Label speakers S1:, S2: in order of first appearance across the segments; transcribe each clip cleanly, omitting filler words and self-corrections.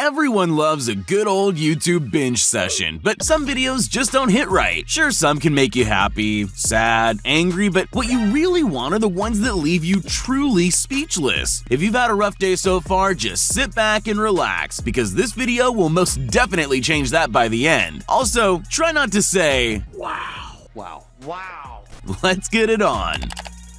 S1: Everyone loves a good old YouTube binge session, but some videos just don't hit right. Sure, some can make you happy, sad, angry, but what you really want are the ones that leave you truly speechless. If you've had a rough day so far, just sit back and relax, because this video will most definitely change that by the end. Also, try not to say, wow, wow, wow. Let's get it on.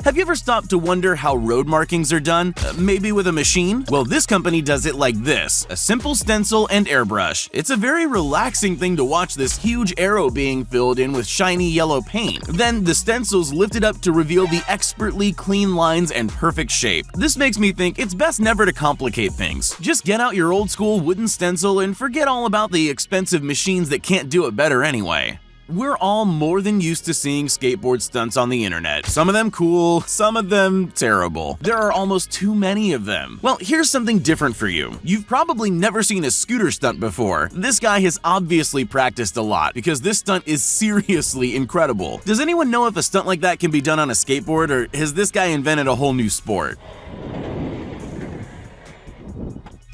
S1: Have you ever stopped to wonder how road markings are done? Maybe with a machine? Well, this company does it like this: a simple stencil and airbrush. It's a very relaxing thing to watch this huge arrow being filled in with shiny yellow paint. Then the stencil's lifted up to reveal the expertly clean lines and perfect shape. This makes me think it's best never to complicate things. Just get out your old school wooden stencil and forget all about the expensive machines that can't do it better anyway. We're all more than used to seeing skateboard stunts on the internet. Some of them cool, some of them terrible. There are almost too many of them. Well, here's something different for you. You've probably never seen a scooter stunt before. This guy has obviously practiced a lot, because this stunt is seriously incredible. Does anyone know if a stunt like that can be done on a skateboard, or has this guy invented a whole new sport?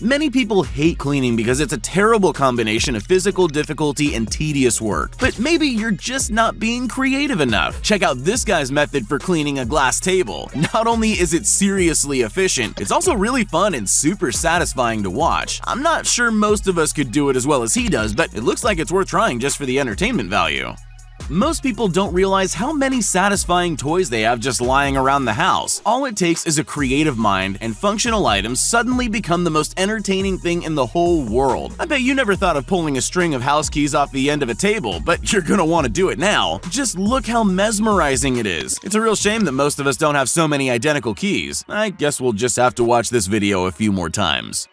S1: Many people hate cleaning because it's a terrible combination of physical difficulty and tedious work. But maybe you're just not being creative enough. Check out this guy's method for cleaning a glass table. Not only is it seriously efficient, it's also really fun and super satisfying to watch. I'm not sure most of us could do it as well as he does, but it looks like it's worth trying just for the entertainment value. Most people don't realize how many satisfying toys they have just lying around the house. All it takes is a creative mind, and functional items suddenly become the most entertaining thing in the whole world. I bet you never thought of pulling a string of house keys off the end of a table, but you're gonna want to do it now. Just look how mesmerizing it is. It's a real shame that most of us don't have so many identical keys. I guess we'll just have to watch this video a few more times.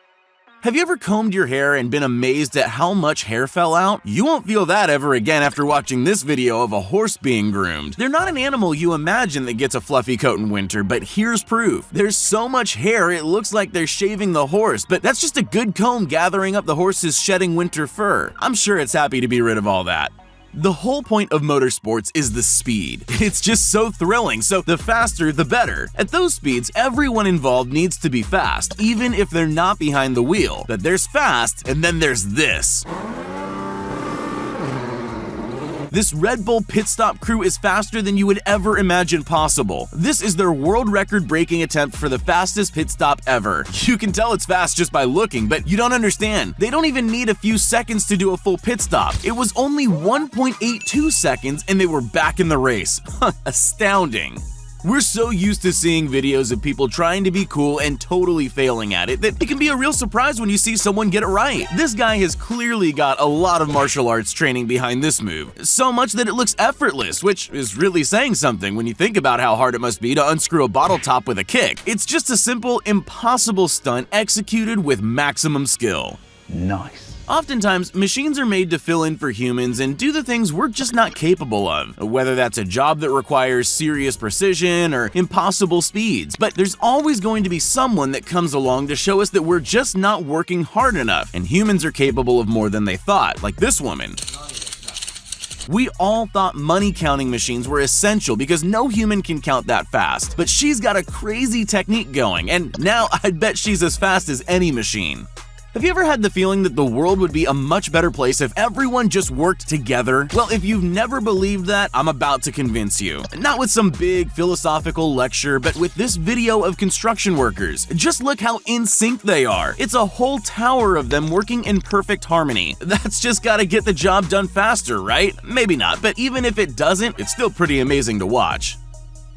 S1: Have you ever combed your hair and been amazed at how much hair fell out? You won't feel that ever again after watching this video of a horse being groomed. They're not an animal you imagine that gets a fluffy coat in winter, but here's proof. There's so much hair it looks like they're shaving the horse, but that's just a good comb gathering up the horse's shedding winter fur. I'm sure it's happy to be rid of all that. The whole point of motorsports is the speed. It's just so thrilling, so the faster the better. At those speeds, everyone involved needs to be fast, even if they're not behind the wheel. But there's fast, and then there's this. This Red Bull pit stop crew is faster than you would ever imagine possible. This is their world record-breaking attempt for the fastest pit stop ever. You can tell it's fast just by looking, but you don't understand. They don't even need a few seconds to do a full pit stop. It was only 1.82 seconds and they were back in the race. Astounding. We're so used to seeing videos of people trying to be cool and totally failing at it that it can be a real surprise when you see someone get it right. This guy has clearly got a lot of martial arts training behind this move, so much that it looks effortless, which is really saying something when you think about how hard it must be to unscrew a bottle top with a kick. It's just a simple, impossible stunt executed with maximum skill.
S2: Nice.
S1: Oftentimes, machines are made to fill in for humans and do the things we're just not capable of, whether that's a job that requires serious precision or impossible speeds. But there's always going to be someone that comes along to show us that we're just not working hard enough, and humans are capable of more than they thought, like this woman. We all thought money counting machines were essential because no human can count that fast, but she's got a crazy technique going, and now I'd bet she's as fast as any machine. Have you ever had the feeling that the world would be a much better place if everyone just worked together? Well, if you've never believed that, I'm about to convince you. Not with some big philosophical lecture, but with this video of construction workers. Just look how in sync they are. It's a whole tower of them working in perfect harmony. That's just gotta get the job done faster, right? Maybe not, but even if it doesn't, it's still pretty amazing to watch.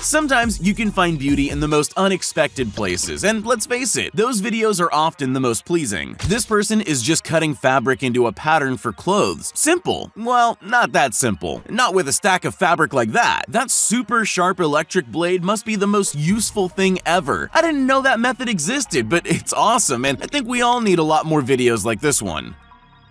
S1: Sometimes you can find beauty in the most unexpected places, and let's face it, those videos are often the most pleasing. This person is just cutting fabric into a pattern for clothes. Simple. Well, not that simple. Not with a stack of fabric like that. That super sharp electric blade must be the most useful thing ever. I didn't know that method existed, but it's awesome, and I think we all need a lot more videos like this one.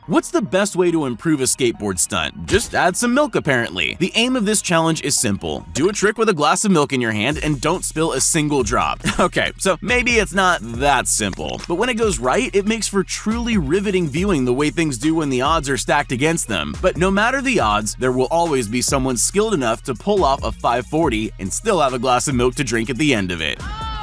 S1: What's the best way to improve a skateboard stunt? Just add some milk, apparently. The aim of this challenge is simple. Do a trick with a glass of milk in your hand and don't spill a single drop. Okay, so maybe it's not that simple, but when it goes right, it makes for truly riveting viewing the way things do when the odds are stacked against them. But no matter the odds, there will always be someone skilled enough to pull off a 540 and still have a glass of milk to drink at the end of it.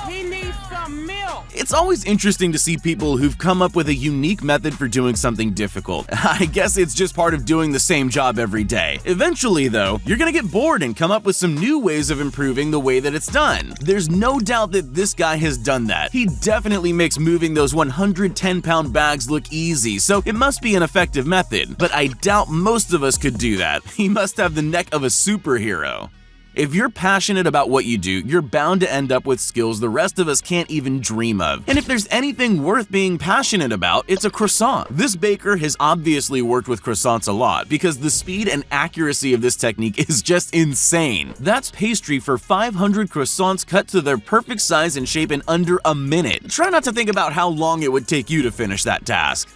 S3: He needs some milk.
S1: It's always interesting to see people who've come up with a unique method for doing something difficult. I guess it's just part of doing the same job every day. Eventually, though, you're gonna get bored and come up with some new ways of improving the way that it's done. There's no doubt that this guy has done that. He definitely makes moving those 110-pound bags look easy, so it must be an effective method. But I doubt most of us could do that. He must have the neck of a superhero. If you're passionate about what you do, you're bound to end up with skills the rest of us can't even dream of. And if there's anything worth being passionate about, it's a croissant. This baker has obviously worked with croissants a lot because the speed and accuracy of this technique is just insane. That's pastry for 500 croissants cut to their perfect size and shape in under a minute. Try not to think about how long it would take you to finish that task.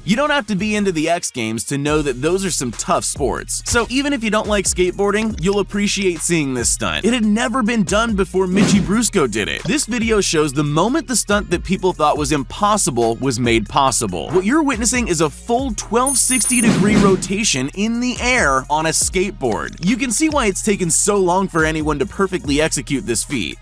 S1: You don't have to be into the X Games to know that those are some tough sports. So even if you don't like skateboarding, you'll appreciate seeing this stunt. It had never been done before Mitchie Brusco did it. This video shows the moment the stunt that people thought was impossible was made possible. What you're witnessing is a full 1260-degree rotation in the air on a skateboard. You can see why it's taken so long for anyone to perfectly execute this feat.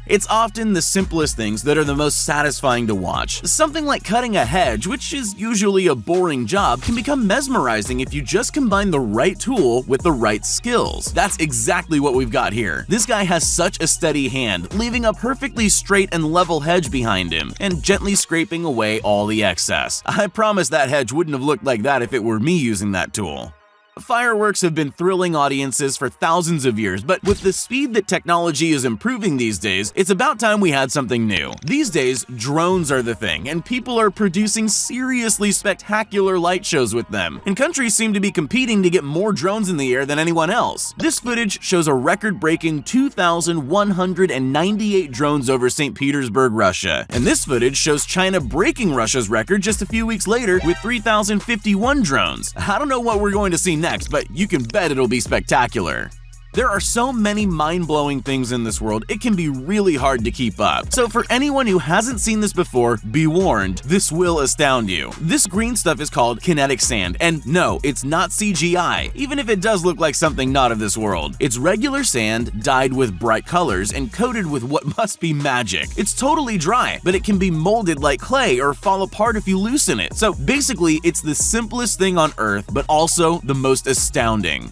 S1: It's often the simplest things that are the most satisfying to watch. Something like cutting a hedge, which is usually a boring job, can become mesmerizing if you just combine the right tool with the right skills. That's exactly what we've got here. This guy has such a steady hand, leaving a perfectly straight and level hedge behind him, and gently scraping away all the excess. I promise that hedge wouldn't have looked like that if it were me using that tool. Fireworks have been thrilling audiences for thousands of years, but with the speed that technology is improving these days, it's about time we had something new. These days, drones are the thing, and people are producing seriously spectacular light shows with them, and countries seem to be competing to get more drones in the air than anyone else. This footage shows a record-breaking 2,198 drones over St. Petersburg, Russia, and this footage shows China breaking Russia's record just a few weeks later with 3,051 drones. I don't know what we're going to see next, but you can bet it'll be spectacular. There are so many mind-blowing things in this world, it can be really hard to keep up. So for anyone who hasn't seen this before, be warned, this will astound you. This green stuff is called kinetic sand, and no, it's not CGI, even if it does look like something not of this world. It's regular sand dyed with bright colors and coated with what must be magic. It's totally dry, but it can be molded like clay or fall apart if you loosen it. So basically, it's the simplest thing on Earth, but also the most astounding.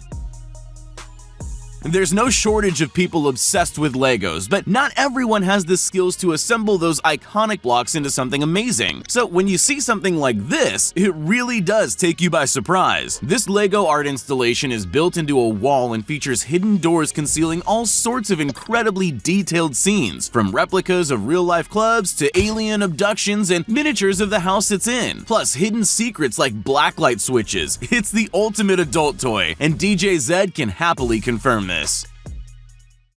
S1: There's no shortage of people obsessed with Legos, but not everyone has the skills to assemble those iconic blocks into something amazing. So when you see something like this, it really does take you by surprise. This Lego art installation is built into a wall and features hidden doors concealing all sorts of incredibly detailed scenes, from replicas of real-life clubs to alien abductions and miniatures of the house it's in, plus hidden secrets like blacklight switches. It's the ultimate adult toy, and DJ Zed can happily confirm this.